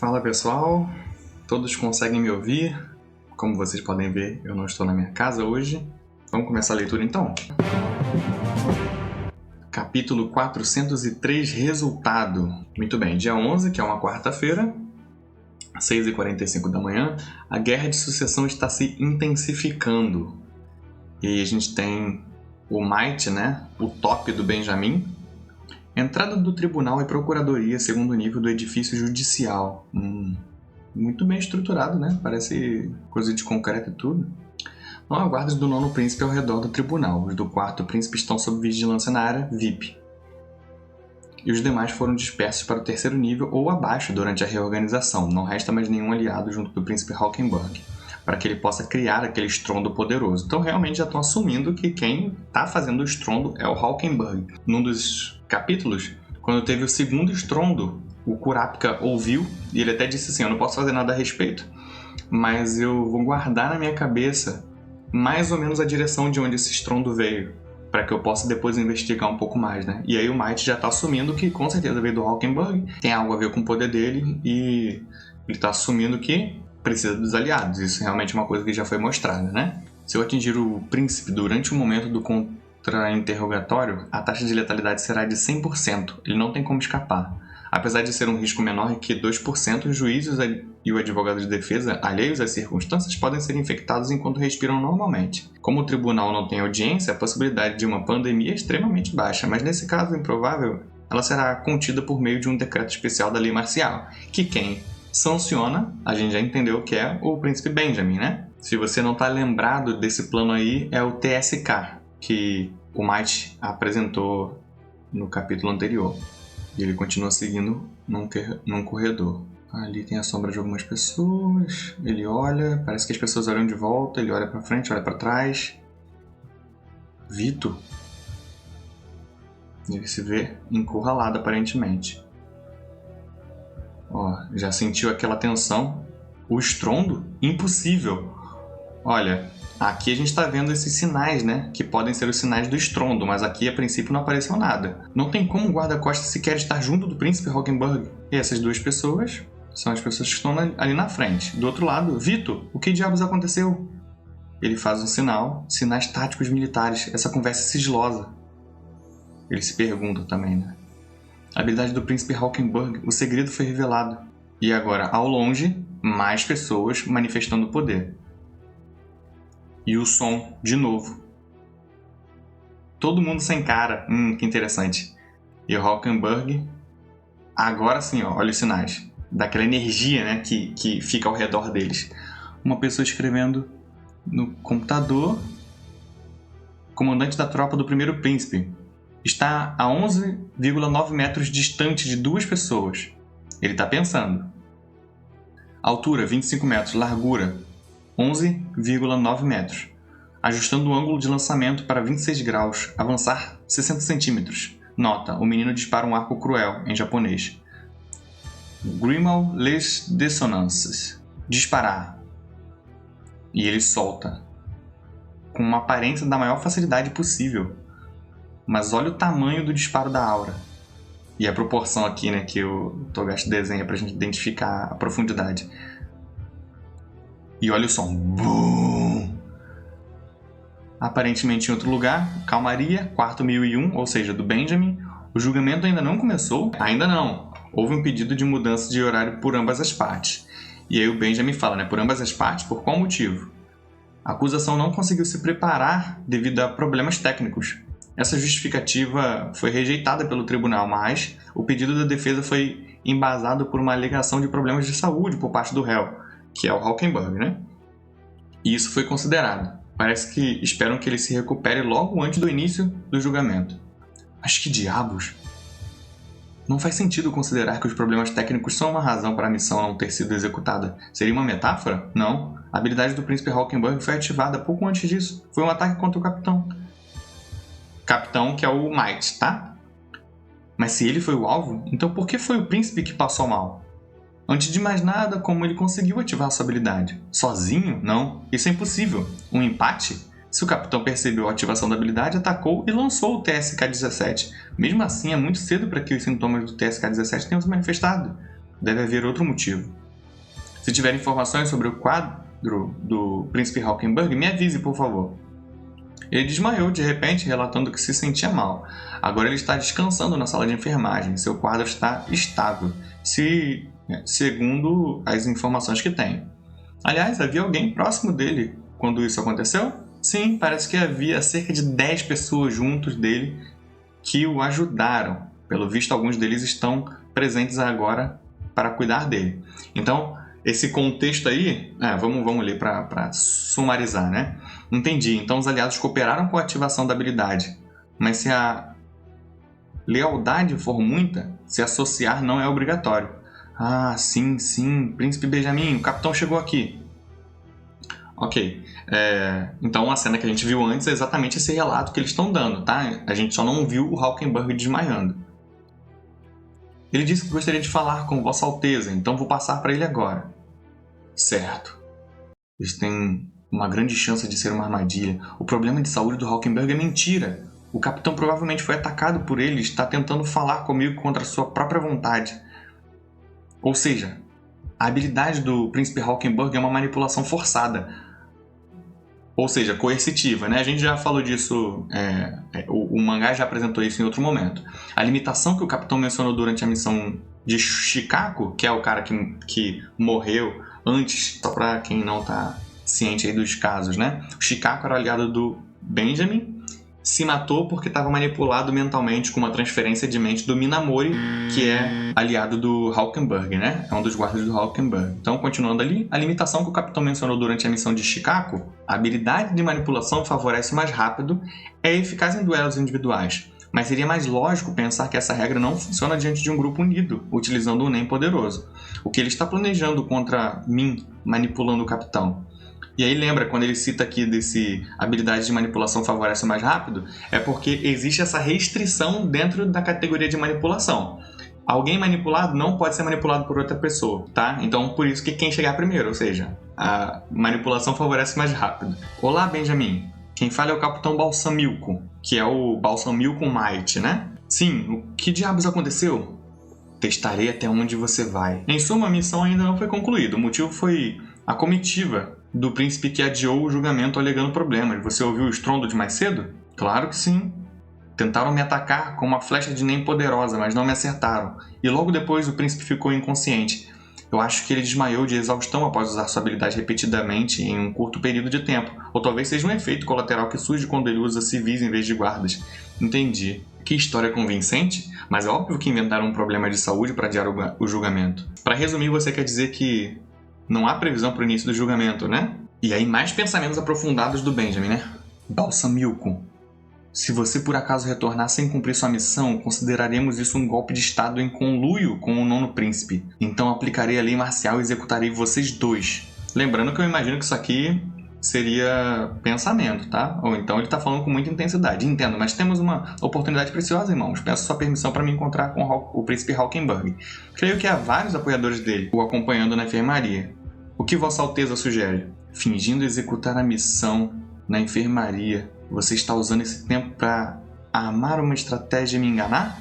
Fala pessoal, todos conseguem me ouvir? Como vocês podem ver, eu não estou na minha casa hoje. Vamos começar a leitura então? Capítulo 403, Resultado. Muito bem, dia 11, que é uma quarta-feira, 6h45 da manhã, a guerra de sucessão está se intensificando. E a gente tem o Might, né? O top do Benjamin. Entrada do tribunal e procuradoria segundo nível do edifício judicial. Muito bem estruturado, né? Parece coisa de concreto e tudo. Não há guardas do nono príncipe ao redor do tribunal. Os do quarto príncipe estão sob vigilância na área VIP. E os demais foram dispersos para o terceiro nível ou abaixo durante a reorganização. Não resta mais nenhum aliado junto do príncipe Hawkenberg, para que ele possa criar aquele estrondo poderoso. Então realmente já estão assumindo que quem está fazendo o estrondo é o Hawkenberg. Num dos capítulos, quando teve o segundo estrondo, o Kurapika ouviu e ele até disse assim: eu não posso fazer nada a respeito, mas eu vou guardar na minha cabeça mais ou menos a direção de onde esse estrondo veio, para que eu possa depois investigar um pouco mais, né? E aí o Might já está assumindo que com certeza veio do Hawkenberg, tem algo a ver com o poder dele e ele está assumindo que precisa dos aliados. Isso realmente é uma coisa que já foi mostrada, né? Se eu atingir o príncipe durante o momento do contra-interrogatório, a taxa de letalidade será de 100%. Ele não tem como escapar. Apesar de ser um risco menor que 2%, os juízes e o advogado de defesa, alheios às circunstâncias, podem ser infectados enquanto respiram normalmente. Como o tribunal não tem audiência, a possibilidade de uma pandemia é extremamente baixa, mas nesse caso improvável, ela será contida por meio de um decreto especial da lei marcial, que quem sanciona, a gente já entendeu que é o príncipe Benjamin, né? Se você não está lembrado desse plano aí, é o TSK, que o Might apresentou no capítulo anterior. E ele continua seguindo num corredor. Ali tem a sombra de algumas pessoas. Ele olha, parece que as pessoas olham de volta. Ele olha pra frente, olha pra trás. Vito. Ele se vê encurralado aparentemente. Ó, já sentiu aquela tensão. O estrondo? Impossível. Olha, aqui a gente está vendo esses sinais, né? Que podem ser os sinais do estrondo, mas aqui a princípio não apareceu nada. Não tem como o guarda-costas sequer estar junto do príncipe Hawkenberg. E essas duas pessoas são as pessoas que estão ali na frente. Do outro lado, Vito, o que diabos aconteceu? Ele faz um sinal, sinais táticos militares. Essa conversa é sigilosa. Ele se pergunta também, né? A habilidade do príncipe Hawkenberg, o segredo foi revelado. E agora, ao longe, mais pessoas manifestando poder. E o som, de novo. Todo mundo sem cara. Que interessante. E o Hawkenberg, agora sim, ó, olha os sinais. Daquela energia, né, que fica ao redor deles. Uma pessoa escrevendo no computador. Comandante da tropa do primeiro príncipe. Está a 11,9 metros distante de duas pessoas. Ele está pensando. Altura, 25 metros. Largura, 11,9 metros. Ajustando o ângulo de lançamento para 26 graus. Avançar 60 centímetros. Nota, o menino dispara um arco cruel, em japonês. Grimal les dissonances. Disparar. E ele solta. Com uma aparência da maior facilidade possível. Mas olha o tamanho do disparo da aura. E a proporção aqui, né, que o Togashi desenha para a gente identificar a profundidade. E olha o som. Boom! Aparentemente em outro lugar, calmaria, quarto 1001, ou seja, do Benjamin. O julgamento ainda não começou? Ainda não. Houve um pedido de mudança de horário por ambas as partes. E aí o Benjamin fala, né, por ambas as partes? Por qual motivo? A acusação não conseguiu se preparar devido a problemas técnicos. Essa justificativa foi rejeitada pelo tribunal, mas o pedido da defesa foi embasado por uma alegação de problemas de saúde por parte do réu, que é o Hawkenberg, né? E isso foi considerado. Parece que esperam que ele se recupere logo antes do início do julgamento. Mas que diabos? Não faz sentido considerar que os problemas técnicos são uma razão para a missão não ter sido executada. Seria uma metáfora? Não. A habilidade do príncipe Hawkenberg foi ativada pouco antes disso. Foi um ataque contra o capitão. Capitão, que é o Might, tá? Mas se ele foi o alvo, então por que foi o príncipe que passou mal? Antes de mais nada, como ele conseguiu ativar sua habilidade? Sozinho? Não. Isso é impossível. Um empate? Se o capitão percebeu a ativação da habilidade, atacou e lançou o TSK-17. Mesmo assim, é muito cedo para que os sintomas do TSK-17 tenham se manifestado. Deve haver outro motivo. Se tiver informações sobre o quadro do príncipe Hawkenberg, me avise, por favor. Ele desmaiou de repente, relatando que se sentia mal. Agora ele está descansando na sala de enfermagem. Seu quadro está estável, segundo as informações que tem. Aliás, havia alguém próximo dele quando isso aconteceu? Sim, parece que havia cerca de 10 pessoas juntos dele que o ajudaram. Pelo visto, alguns deles estão presentes agora para cuidar dele. Então, esse contexto aí, vamos ler para sumarizar, né? Entendi. Então, os aliados cooperaram com a ativação da habilidade. Mas se a lealdade for muita, se associar não é obrigatório. Ah, sim. Príncipe Benjamin, o capitão chegou aqui. Ok. Então, a cena que a gente viu antes é exatamente esse relato que eles estão dando, tá? A gente só não viu o Hawkenberg desmaiando. Ele disse que gostaria de falar com Vossa Alteza, então vou passar para ele agora. Certo. Eles têm uma grande chance de ser uma armadilha. O problema de saúde do Hawkenberg é mentira. O capitão provavelmente foi atacado por ele e está tentando falar comigo contra sua própria vontade. Ou seja, a habilidade do príncipe Hawkenberg é uma manipulação forçada. Ou seja, coercitiva, né? A gente já falou disso, o mangá já apresentou isso em outro momento. A limitação que o capitão mencionou durante a missão de Shikako, que é o cara que morreu antes, só para quem não está ciente aí dos casos, né? O Shikako era aliado do Benjamin, se matou porque estava manipulado mentalmente com uma transferência de mente do Minamori, que é aliado do Hawkenberg, né? É um dos guardas do Hawkenberg. Então, continuando ali, a limitação que o capitão mencionou durante a missão de Shikako, a habilidade de manipulação favorece o mais rápido, é eficaz em duelos individuais. Mas seria mais lógico pensar que essa regra não funciona diante de um grupo unido, utilizando um NEM poderoso. O que ele está planejando contra mim, manipulando o capitão? E aí lembra, quando ele cita aqui desse habilidade de manipulação favorece o mais rápido, é porque existe essa restrição dentro da categoria de manipulação. Alguém manipulado não pode ser manipulado por outra pessoa, tá? Então, por isso que quem chegar primeiro, ou seja, a manipulação favorece mais rápido. Olá, Benjamin. Quem fala é o Capitão Balsamilco, que é o Balsamilco Might, né? Sim, o que diabos aconteceu? Testarei até onde você vai. Em suma, a missão ainda não foi concluída. O motivo foi a comitiva do príncipe que adiou o julgamento alegando problemas. Você ouviu o estrondo de mais cedo? Claro que sim. Tentaram me atacar com uma flecha de NEM poderosa, mas não me acertaram. E logo depois o príncipe ficou inconsciente. Eu acho que ele desmaiou de exaustão após usar sua habilidade repetidamente em um curto período de tempo. Ou talvez seja um efeito colateral que surge quando ele usa civis em vez de guardas. Entendi. Que história convincente, mas é óbvio que inventaram um problema de saúde para adiar o julgamento. Para resumir, você quer dizer que não há previsão para o início do julgamento, né? E aí mais pensamentos aprofundados do Benjamin, né? Balsamilco. Se você por acaso retornar sem cumprir sua missão, consideraremos isso um golpe de estado em conluio com o nono príncipe. Então aplicarei a lei marcial e executarei vocês dois. Lembrando que eu imagino que isso aqui seria pensamento, tá? Ou então ele está falando com muita intensidade. Entendo, mas temos uma oportunidade preciosa, irmãos. Peço sua permissão para me encontrar com o príncipe Hawkenberg. Creio que há vários apoiadores dele o acompanhando na enfermaria. O que Vossa Alteza sugere? Fingindo executar a missão na enfermaria. Você está usando esse tempo para armar uma estratégia e me enganar?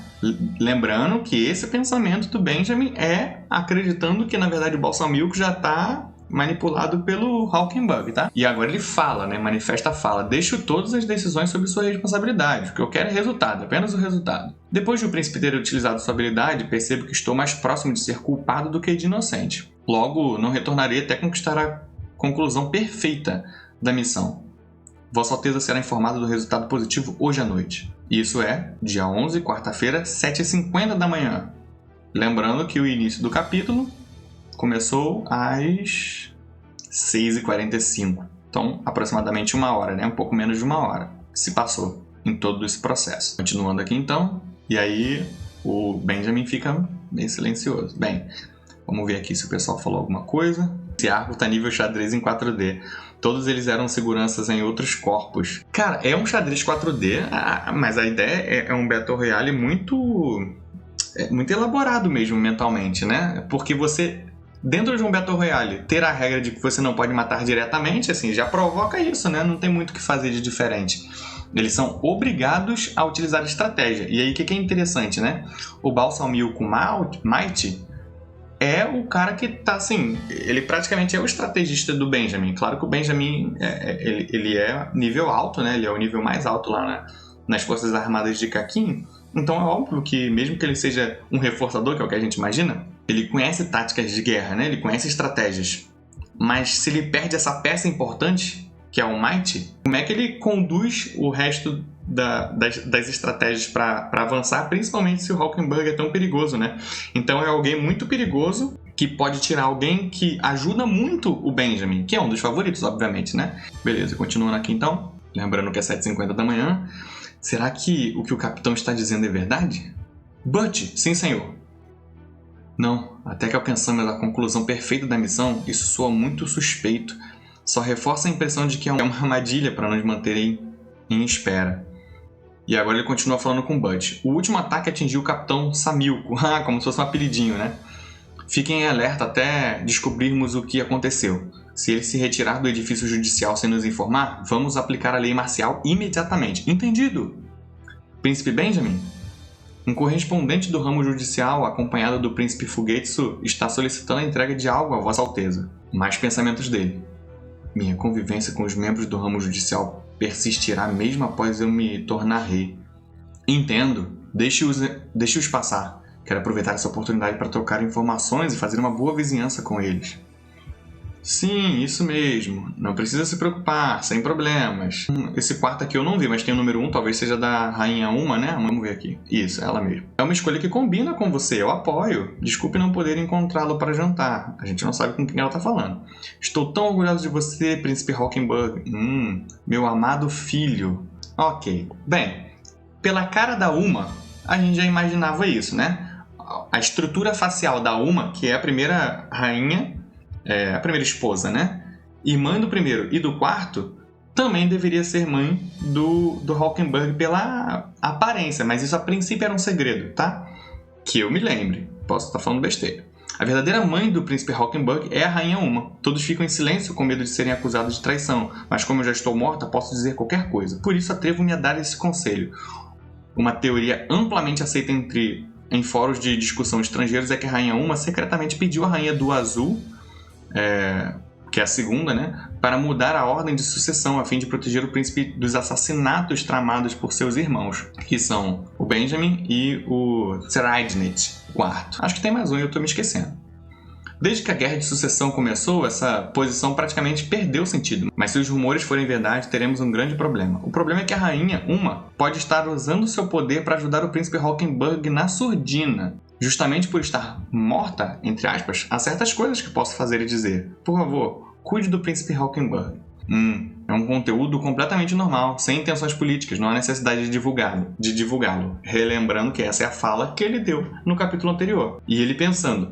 Lembrando que esse pensamento do Benjamin é acreditando que, na verdade, o Balsamilco já está manipulado pelo Hawkenberg, tá? E agora ele fala, né? Manifesta a fala. Deixo todas as decisões sob sua responsabilidade. O que eu quero é resultado, apenas o resultado. Depois de o príncipe ter utilizado sua habilidade, percebo que estou mais próximo de ser culpado do que de inocente. Logo, não retornarei até conquistar a conclusão perfeita da missão. Vossa Alteza será informada do resultado positivo hoje à noite. Isso é, dia 11, quarta-feira, 7h50 da manhã. Lembrando que o início do capítulo começou às 6h45. Então, aproximadamente 1 hora, né? Um pouco menos de 1 hora se passou em todo esse processo. Continuando aqui então, e aí o Benjamin fica meio silencioso. Bem, vamos ver aqui se o pessoal falou alguma coisa. Esse arco tá nível xadrez em 4D. Todos eles eram seguranças em outros corpos. Cara, é um xadrez 4D, mas a ideia é um Battle Royale muito elaborado mesmo mentalmente, né? Porque você, dentro de um Battle Royale, ter a regra de que você não pode matar diretamente, assim, já provoca isso, né? Não tem muito o que fazer de diferente. Eles são obrigados a utilizar estratégia. E aí, o que é interessante, né? O Balsamilco Might, é o cara que tá assim, ele praticamente é o estrategista do Benjamin. Claro que o Benjamin ele é nível alto, né? Ele é o nível mais alto lá nas Forças Armadas de Kakin. Então é óbvio que mesmo que ele seja um reforçador, que é o que a gente imagina, ele conhece táticas de guerra, né? Ele conhece estratégias. Mas se ele perde essa peça importante, que é o Might, como é que ele conduz o resto das estratégias para avançar, principalmente se o Hawkenberg é tão perigoso, né? Então é alguém muito perigoso que pode tirar alguém que ajuda muito o Benjamin, que é um dos favoritos, obviamente, né? Beleza, continuando aqui então. Lembrando que é 7h50 da manhã. Será que o capitão está dizendo é verdade? Butch, sim senhor. Não, até que alcançamos a conclusão perfeita da missão, isso soa muito suspeito. Só reforça a impressão de que é uma armadilha para nos manterem em espera. E agora ele continua falando com Butch. O último ataque atingiu o capitão Samilco, como se fosse um apelidinho, né? Fiquem em alerta até descobrirmos o que aconteceu. Se ele se retirar do edifício judicial sem nos informar, vamos aplicar a lei marcial imediatamente. Entendido? Príncipe Benjamin? Um correspondente do ramo judicial, acompanhado do príncipe Fugetsu, está solicitando a entrega de algo a Vossa Alteza. Mais pensamentos dele. Minha convivência com os membros do ramo judicial persistirá mesmo após eu me tornar rei. Entendo. Deixe-os passar. Quero aproveitar essa oportunidade para trocar informações e fazer uma boa vizinhança com eles. Sim, isso mesmo. Não precisa se preocupar, sem problemas. Esse quarto aqui eu não vi, mas tem o número 1, talvez seja da Rainha Uma, né? Vamos ver aqui. Isso, ela mesmo. É uma escolha que combina com você, eu apoio. Desculpe não poder encontrá-lo para jantar. A gente não sabe com quem ela está falando. Estou tão orgulhoso de você, Príncipe Hawkenberg. Meu amado filho. Ok. Bem, pela cara da Uma, a gente já imaginava isso, né? A estrutura facial da Uma, que é a primeira rainha, a primeira esposa, né? E mãe do primeiro e do quarto, também deveria ser mãe do Hawkenberg pela aparência, mas isso a princípio era um segredo, tá? Que eu me lembre, posso estar falando besteira. A verdadeira mãe do príncipe Hawkenberg é a Rainha Uma. Todos ficam em silêncio com medo de serem acusados de traição, mas como eu já estou morta, posso dizer qualquer coisa. Por isso atrevo-me a dar esse conselho. Uma teoria amplamente aceita em fóruns de discussão estrangeiros é que a Rainha Uma secretamente pediu à Rainha do Azul, que é a segunda, né, para mudar a ordem de sucessão a fim de proteger o príncipe dos assassinatos tramados por seus irmãos, que são o Benjamin e o Tseridnit, o quarto. Acho que tem mais um e eu estou me esquecendo. Desde que a Guerra de Sucessão começou, essa posição praticamente perdeu sentido. Mas se os rumores forem verdade, teremos um grande problema. O problema é que a Rainha Uma pode estar usando seu poder para ajudar o príncipe Hawkenberg na surdina. Justamente por estar morta, entre aspas, há certas coisas que posso fazer e dizer. Por favor, cuide do príncipe Hawkenberg. É um conteúdo completamente normal, sem intenções políticas, não há necessidade de divulgá-lo. Relembrando que essa é a fala que ele deu no capítulo anterior. E ele pensando,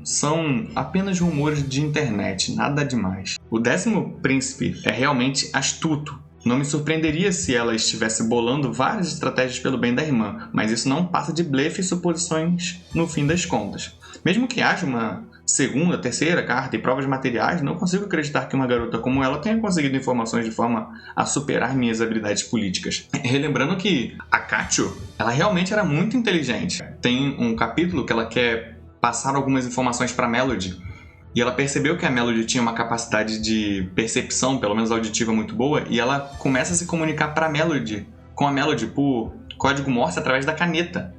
são apenas rumores de internet, nada demais. O 10º príncipe é realmente astuto. Não me surpreenderia se ela estivesse bolando várias estratégias pelo bem da irmã, mas isso não passa de blefe e suposições no fim das contas. Mesmo que haja uma segunda, terceira carta e provas materiais, não consigo acreditar que uma garota como ela tenha conseguido informações de forma a superar minhas habilidades políticas. Relembrando que a Katio, ela realmente era muito inteligente. Tem um capítulo que ela quer passar algumas informações para Melody, e ela percebeu que a Melody tinha uma capacidade de percepção, pelo menos auditiva, muito boa, e ela começa a se comunicar com a Melody por código Morse através da caneta.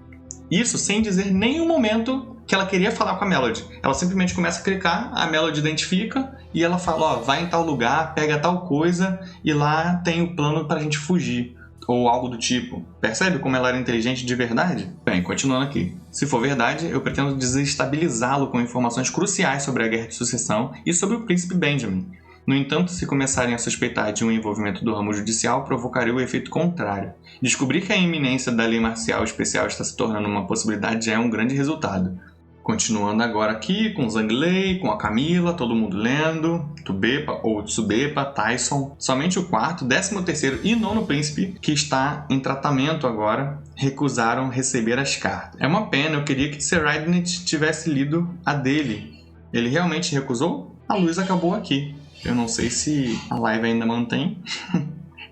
Isso sem dizer em nenhum momento que ela queria falar com a Melody. Ela simplesmente começa a clicar, a Melody identifica e ela fala, vai em tal lugar, pega tal coisa e lá tem o plano pra gente fugir. Ou algo do tipo. Percebe como ela era inteligente de verdade? Bem, continuando aqui. Se for verdade, eu pretendo desestabilizá-lo com informações cruciais sobre a Guerra de Sucessão e sobre o príncipe Benjamin. No entanto, se começarem a suspeitar de um envolvimento do ramo judicial, provocaria o efeito contrário. Descobrir que a iminência da lei marcial especial está se tornando uma possibilidade já é um grande resultado. Continuando agora aqui com Zhang Lei, com a Camila, todo mundo lendo, Tubepa ou Tsubepa, Tyson. Somente o quarto, 13º e 9º príncipe, que está em tratamento agora, recusaram receber as cartas. É uma pena, eu queria que Tseridnit tivesse lido a dele. Ele realmente recusou? A luz acabou aqui. Eu não sei se a live ainda mantém.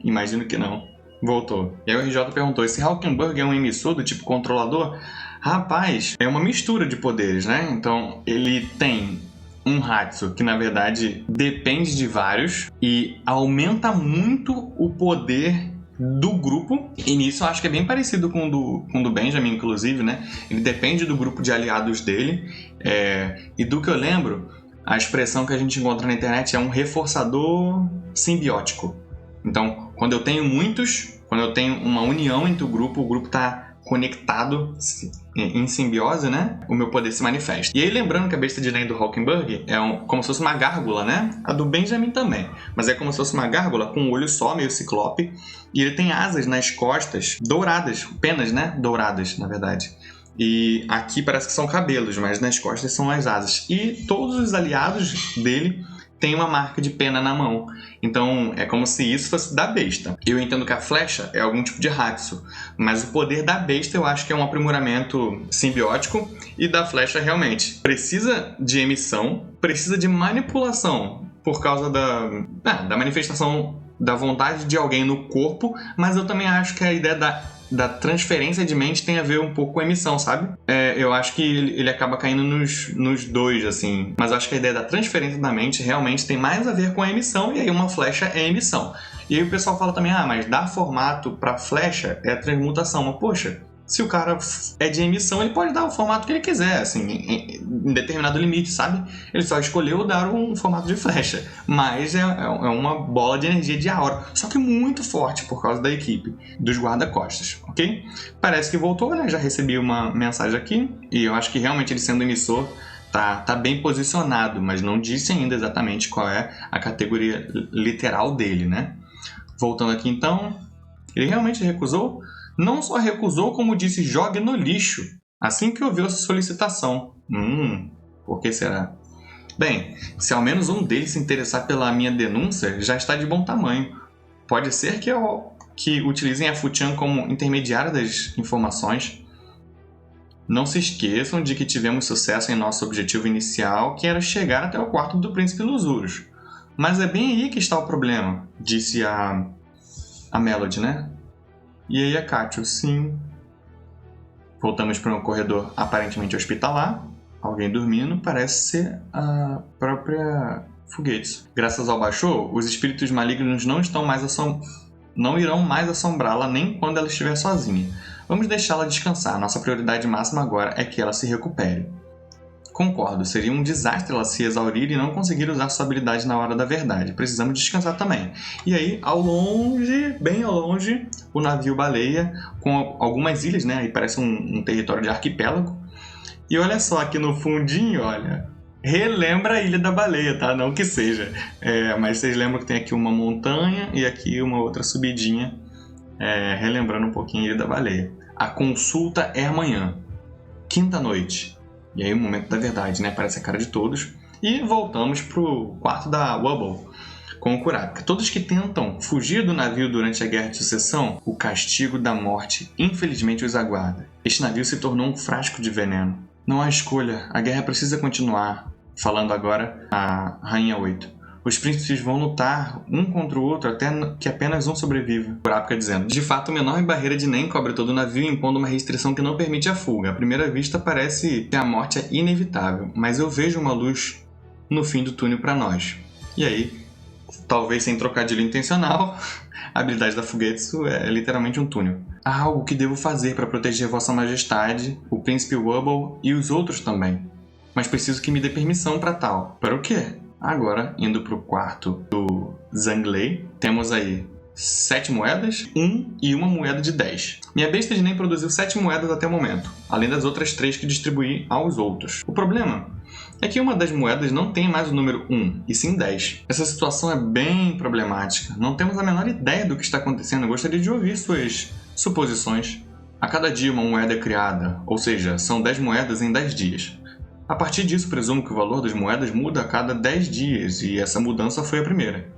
Imagino que não. Voltou. E aí o RJ perguntou, esse Hawkenberg é um emissor do tipo controlador? Rapaz, é uma mistura de poderes, né? Então, ele tem um Hatsu que, na verdade, depende de vários e aumenta muito o poder do grupo. E nisso eu acho que é bem parecido com o do Benjamin, inclusive, né? Ele depende do grupo de aliados dele. E do que eu lembro, a expressão que a gente encontra na internet é um reforçador simbiótico. Então, quando eu tenho muitos, quando eu tenho uma união entre o grupo está conectado em simbiose, né? O meu poder se manifesta. E aí, lembrando que a besta de Nen do Hulkenberg é como se fosse uma gárgula, né? A do Benjamin também. Mas é como se fosse uma gárgula com um olho só, meio ciclope. E ele tem asas nas costas douradas, penas, né? Douradas, na verdade. E aqui parece que são cabelos, mas nas costas são as asas. E todos os aliados dele tem uma marca de pena na mão. Então, é como se isso fosse da besta. Eu entendo que a flecha é algum tipo de Hatsu, mas o poder da besta eu acho que é um aprimoramento simbiótico, e da flecha realmente precisa de emissão, precisa de manipulação por causa da manifestação da vontade de alguém no corpo, mas eu também acho que a ideia da transferência de mente tem a ver um pouco com a emissão, sabe? Eu acho que ele acaba caindo nos dois, assim. Mas eu acho que a ideia da transferência da mente realmente tem mais a ver com a emissão, e aí uma flecha é emissão. E aí o pessoal fala também, mas dar formato pra flecha é a transmutação. Mas, poxa, se o cara é de emissão, ele pode dar o formato que ele quiser, assim, em determinado limite, sabe? Ele só escolheu dar um formato de flecha. Mas é uma bola de energia de aura. Só que muito forte por causa da equipe, dos guarda-costas, ok? Parece que voltou, né? Já recebi uma mensagem aqui. E eu acho que realmente ele sendo emissor tá bem posicionado, mas não disse ainda exatamente qual é a categoria literal dele, né? Voltando aqui então, ele realmente recusou. Não só recusou, como disse, jogue no lixo, assim que ouviu essa solicitação. Por que será? Bem, se ao menos um deles se interessar pela minha denúncia, já está de bom tamanho. Pode ser que utilizem a Fuchan como intermediária das informações. Não se esqueçam de que tivemos sucesso em nosso objetivo inicial, que era chegar até o quarto do Príncipe Lusurus. Mas é bem aí que está o problema, disse a Melody, né? E aí a Katio, sim. Voltamos para um corredor aparentemente hospitalar. Alguém dormindo, parece ser a própria Fugetsu. Graças ao Basho, os espíritos malignos não irão mais assombrá-la nem quando ela estiver sozinha. Vamos deixá-la descansar. Nossa prioridade máxima agora é que ela se recupere. Concordo, seria um desastre ela se exaurir e não conseguir usar sua habilidade na hora da verdade. Precisamos descansar também. E aí, ao longe, bem ao longe, o navio baleia, com algumas ilhas, né? Aí parece um território de arquipélago. E olha só, aqui no fundinho, olha, relembra a Ilha da Baleia, tá? Não que seja. Mas vocês lembram que tem aqui uma montanha e aqui uma outra subidinha, relembrando um pouquinho a Ilha da Baleia. A consulta é amanhã, quinta-noite. E aí o momento da verdade, né? Parece a cara de todos. E voltamos pro quarto da Wubble com o Kurapika. Todos que tentam fugir do navio durante a Guerra de Sucessão, o castigo da morte infelizmente os aguarda. Este navio se tornou um frasco de veneno. Não há escolha, a guerra precisa continuar. Falando agora a Rainha 8. Os príncipes vão lutar um contra o outro até que apenas um sobreviva. Kurapika dizendo, de fato, uma enorme barreira de Nen cobre todo o navio, impondo uma restrição que não permite a fuga. À primeira vista parece que a morte é inevitável, mas eu vejo uma luz no fim do túnel para nós. E aí, talvez sem trocadilho intencional, a habilidade da Fugetsu é literalmente um túnel. Há algo que devo fazer para proteger Vossa Majestade, o Príncipe Wubble e os outros também. Mas preciso que me dê permissão para tal. Para o quê? Agora, indo para o quarto do Zhang-Lei, temos aí 7 moedas, 1 e uma moeda de 10. Minha besta de Nen produziu 7 moedas até o momento, além das outras 3 que distribuí aos outros. O problema é que uma das moedas não tem mais o número 1, e sim 10. Essa situação é bem problemática. Não temos a menor ideia do que está acontecendo. Eu gostaria de ouvir suas suposições. A cada dia uma moeda é criada, ou seja, são 10 moedas em 10 dias. A partir disso, presumo que o valor das moedas muda a cada 10 dias, e essa mudança foi a primeira.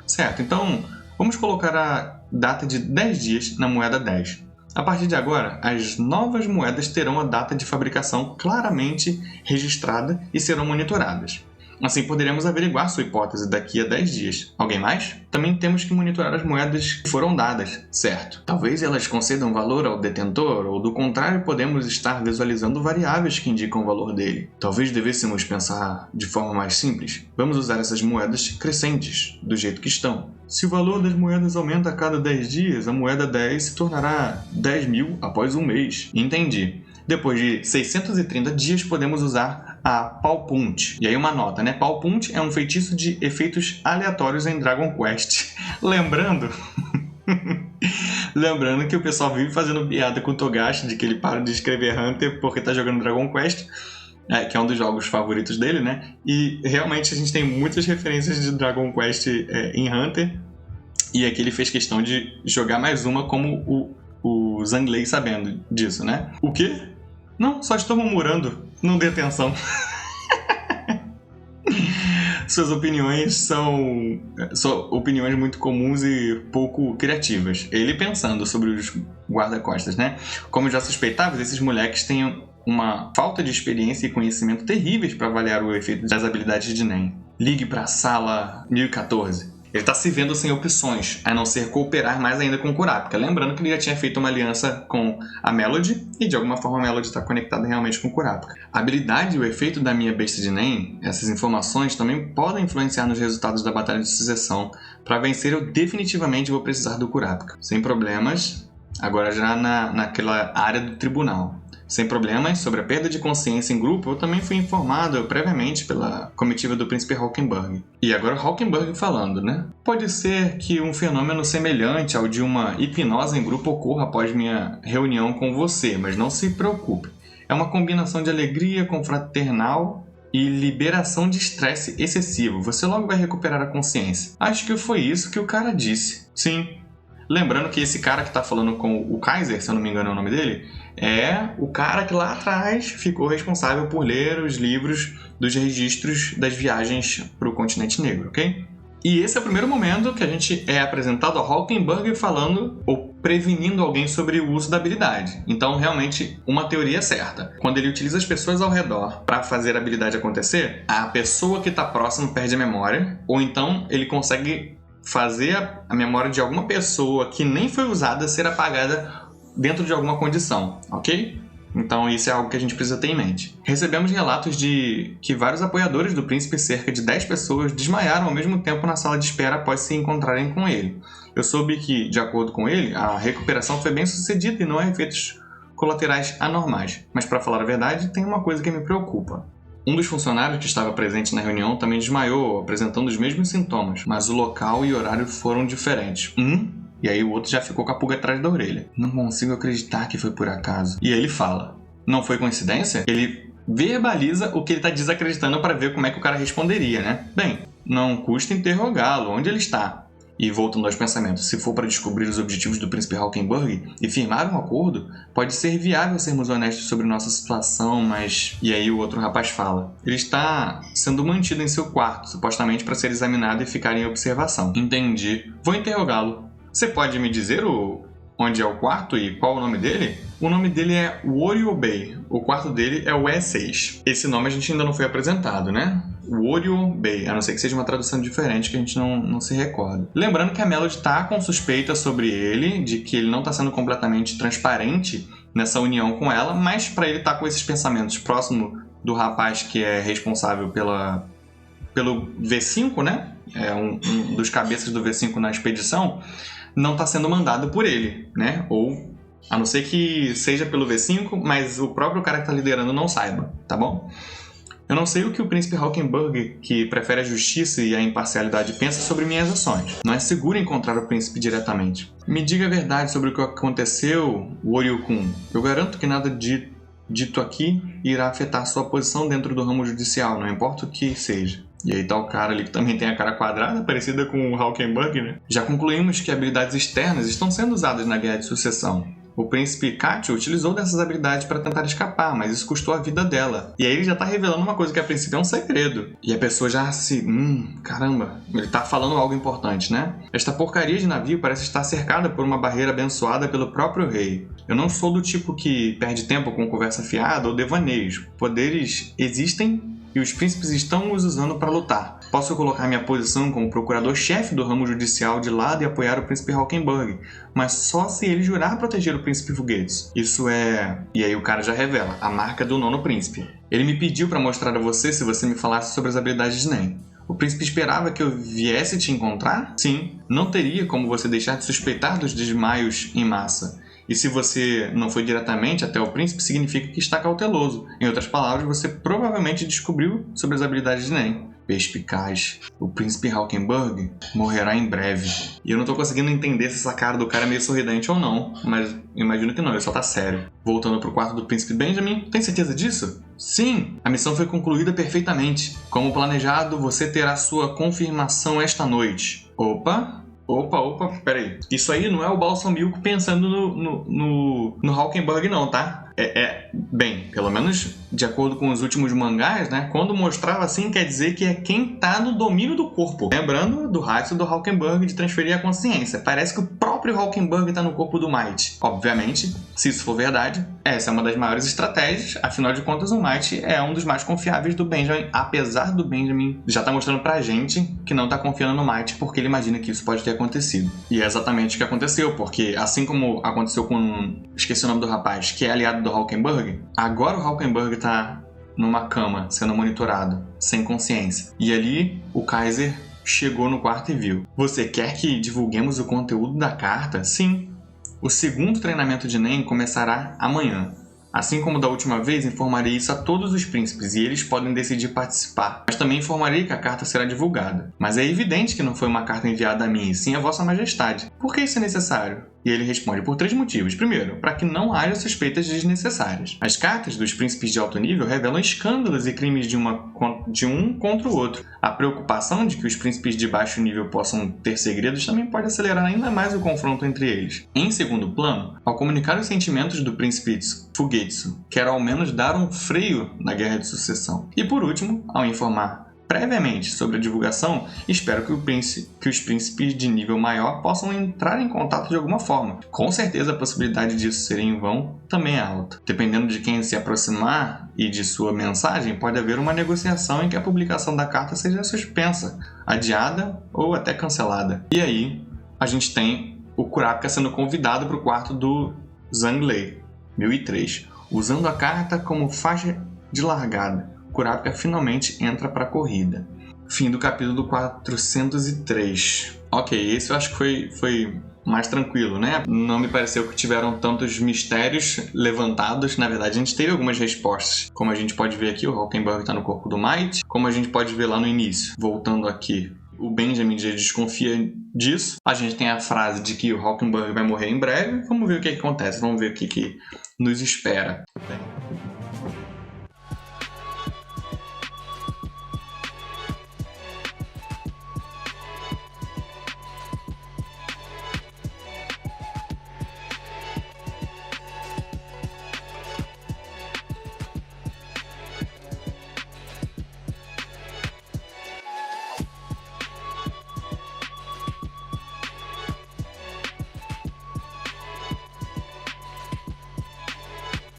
Certo, então vamos colocar a data de 10 dias na moeda 10. A partir de agora, as novas moedas terão a data de fabricação claramente registrada e serão monitoradas. Assim poderemos averiguar sua hipótese daqui a 10 dias. Alguém mais? Também temos que monitorar as moedas que foram dadas, certo? Talvez elas concedam valor ao detentor, ou do contrário podemos estar visualizando variáveis que indicam o valor dele. Talvez devêssemos pensar de forma mais simples. Vamos usar essas moedas crescentes, do jeito que estão. Se o valor das moedas aumenta a cada 10 dias, a moeda 10 se tornará 10.000 após um mês. Entendi. Depois de 630 dias podemos usar a Palpunt. E aí uma nota, né? Palpunt é um feitiço de efeitos aleatórios em Dragon Quest. Lembrando que o pessoal vive fazendo piada com o Togashi de que ele para de escrever Hunter porque tá jogando Dragon Quest, que é um dos jogos favoritos dele, né? E realmente a gente tem muitas referências de Dragon Quest em Hunter. E aqui ele fez questão de jogar mais uma como o Zanglei sabendo disso, né? O quê? Não, só estou murmurando. Não dê atenção. Suas opiniões são opiniões muito comuns e pouco criativas. Ele pensando sobre os guarda-costas, né? Como já suspeitava, esses moleques têm uma falta de experiência e conhecimento terríveis para avaliar o efeito das habilidades de Nen. Ligue para a sala 1014. Ele está se vendo sem opções, a não ser cooperar mais ainda com o Kurapika. Lembrando que ele já tinha feito uma aliança com a Melody, e de alguma forma a Melody está conectada realmente com o Kurapika. A habilidade e o efeito da minha besta de Nen, essas informações também podem influenciar nos resultados da batalha de sucessão. Para vencer, eu definitivamente vou precisar do Kurapika. Sem problemas, agora já naquela área do tribunal. Sem problemas, sobre a perda de consciência em grupo, eu também fui informado previamente pela comitiva do príncipe Hawkenberg. E agora Hawkenberg falando, né? Pode ser que um fenômeno semelhante ao de uma hipnose em grupo ocorra após minha reunião com você, mas não se preocupe. É uma combinação de alegria confraternal e liberação de estresse excessivo. Você logo vai recuperar a consciência. Acho que foi isso que o cara disse. Sim. Lembrando que esse cara que tá falando com o Kaiser, se eu não me engano é o nome dele, é o cara que lá atrás ficou responsável por ler os livros dos registros das viagens para o continente negro, ok? E esse é o primeiro momento que a gente é apresentado a Hawkenberg falando ou prevenindo alguém sobre o uso da habilidade. Então, realmente, uma teoria certa. Quando ele utiliza as pessoas ao redor para fazer a habilidade acontecer, a pessoa que está próxima perde a memória, ou então ele consegue fazer a memória de alguma pessoa que nem foi usada ser apagada dentro de alguma condição, ok? Então isso é algo que a gente precisa ter em mente. Recebemos relatos de que vários apoiadores do príncipe, cerca de 10 pessoas, desmaiaram ao mesmo tempo na sala de espera após se encontrarem com ele. Eu soube que, de acordo com ele, a recuperação foi bem sucedida e não há efeitos colaterais anormais. Mas para falar a verdade, tem uma coisa que me preocupa. Um dos funcionários que estava presente na reunião também desmaiou, apresentando os mesmos sintomas, mas o local e horário foram diferentes. E aí o outro já ficou com a pulga atrás da orelha. Não consigo acreditar que foi por acaso. E aí ele fala, não foi coincidência? Ele verbaliza o que ele está desacreditando para ver como é que o cara responderia, né? Bem, não custa interrogá-lo. Onde ele está? E voltando aos pensamentos, se for para descobrir os objetivos do príncipe Hawkenberg e firmar um acordo, pode ser viável sermos honestos sobre nossa situação, mas... E aí o outro rapaz fala, ele está sendo mantido em seu quarto, supostamente para ser examinado e ficar em observação. Entendi. Vou interrogá-lo. Você pode me dizer onde é o quarto e qual o nome dele? O nome dele é Warrior Bay. O quarto dele é o E6. Esse nome a gente ainda não foi apresentado, né? Warrior Bay, a não ser que seja uma tradução diferente que a gente não se recorda. Lembrando que a Melody está com suspeita sobre ele, de que ele não está sendo completamente transparente nessa união com ela, mas para ele estar com esses pensamentos próximo do rapaz que é responsável pelo V5, né? É um dos cabeças do V5 na expedição, não está sendo mandado por ele, né? Ou, a não ser que seja pelo V5, mas o próprio cara que está liderando não saiba, tá bom? Eu não sei o que o príncipe Hawkenberg, que prefere a justiça e a imparcialidade, pensa sobre minhas ações. Não é seguro encontrar o príncipe diretamente. Me diga a verdade sobre o que aconteceu, Warrior-kun. Eu garanto que nada dito aqui irá afetar sua posição dentro do ramo judicial, não importa o que seja. E aí tá o cara ali que também tem a cara quadrada, parecida com o Hawkenberg, né? Já concluímos que habilidades externas estão sendo usadas na Guerra de Sucessão. O príncipe Katio utilizou dessas habilidades para tentar escapar, mas isso custou a vida dela. E aí ele já tá revelando uma coisa que a princípio é um segredo. E a pessoa já caramba, ele tá falando algo importante, né? Esta porcaria de navio parece estar cercada por uma barreira abençoada pelo próprio rei. Eu não sou do tipo que perde tempo com conversa fiada ou devaneios. Poderes existem e os príncipes estão os usando para lutar. Posso colocar minha posição como procurador-chefe do ramo judicial de lado e apoiar o príncipe Hawkenberg, mas só se ele jurar proteger o príncipe Foguetes. Isso é... E aí o cara já revela, a marca do nono príncipe. Ele me pediu para mostrar a você se você me falasse sobre as habilidades de Nen. O príncipe esperava que eu viesse te encontrar? Sim. Não teria como você deixar de suspeitar dos desmaios em massa. E se você não foi diretamente até o príncipe, significa que está cauteloso. Em outras palavras, você provavelmente descobriu sobre as habilidades de Nen. Perspicaz. O príncipe Hawkenberg morrerá em breve. E eu não tô conseguindo entender se essa cara do cara é meio sorridente ou não, mas imagino que não, ele só tá sério. Voltando pro quarto do príncipe Benjamin, tem certeza disso? Sim! A missão foi concluída perfeitamente. Como planejado, você terá sua confirmação esta noite. Opa, peraí. Isso aí não é o Balsamilk pensando no Hawkenberg não, tá? Bem, pelo menos de acordo com os últimos mangás, né? Quando mostrava assim, quer dizer que é quem tá no domínio do corpo. Lembrando do Hatsu do Hawkenberg de transferir a consciência. Parece que o próprio Hawkenberg tá no corpo do Might. Obviamente, se isso for verdade, essa é uma das maiores estratégias. Afinal de contas, o Might é um dos mais confiáveis do Benjamin, apesar do Benjamin já tá mostrando pra gente que não tá confiando no Might porque ele imagina que isso pode ter acontecido. E é exatamente o que aconteceu, porque assim como aconteceu com... Esqueci o nome do rapaz, que é aliado do Hawkenberg, agora o Hawkenberg tá numa cama, sendo monitorado, sem consciência. E ali, o Kaiser chegou no quarto e viu. Você quer que divulguemos o conteúdo da carta? Sim. O segundo treinamento de Nen começará amanhã. Assim como da última vez, informarei isso a todos os príncipes e eles podem decidir participar. Mas também informarei que a carta será divulgada. Mas é evidente que não foi uma carta enviada a mim, e sim a Vossa Majestade. Por que isso é necessário? E ele responde por 3 motivos. Primeiro, para que não haja suspeitas desnecessárias. As cartas dos príncipes de alto nível revelam escândalos e crimes de um contra o outro. A preocupação de que os príncipes de baixo nível possam ter segredos também pode acelerar ainda mais o confronto entre eles. Em segundo plano, ao comunicar os sentimentos do príncipe Fugetsu, quero ao menos dar um freio na guerra de sucessão. E por último, ao informar previamente sobre a divulgação, espero que os príncipes de nível maior possam entrar em contato de alguma forma. Com certeza a possibilidade disso ser em vão também é alta. Dependendo de quem se aproximar e de sua mensagem, pode haver uma negociação em que a publicação da carta seja suspensa, adiada ou até cancelada. E aí, a gente tem o Kurapika sendo convidado para o quarto do Zhang Lei, 1003, usando a carta como faixa de largada. Kurapika finalmente entra para a corrida. Fim do capítulo 403. Ok, esse eu acho que foi mais tranquilo, né? Não me pareceu que tiveram tantos mistérios levantados. Na verdade, a gente teve algumas respostas. Como a gente pode ver aqui, o Hawkenberg está no corpo do Might. Como a gente pode ver lá no início. Voltando aqui, o Benjamin já desconfia disso. A gente tem a frase de que o Hawkenberg vai morrer em breve. Vamos ver o que acontece. Vamos ver o que nos espera. Bem.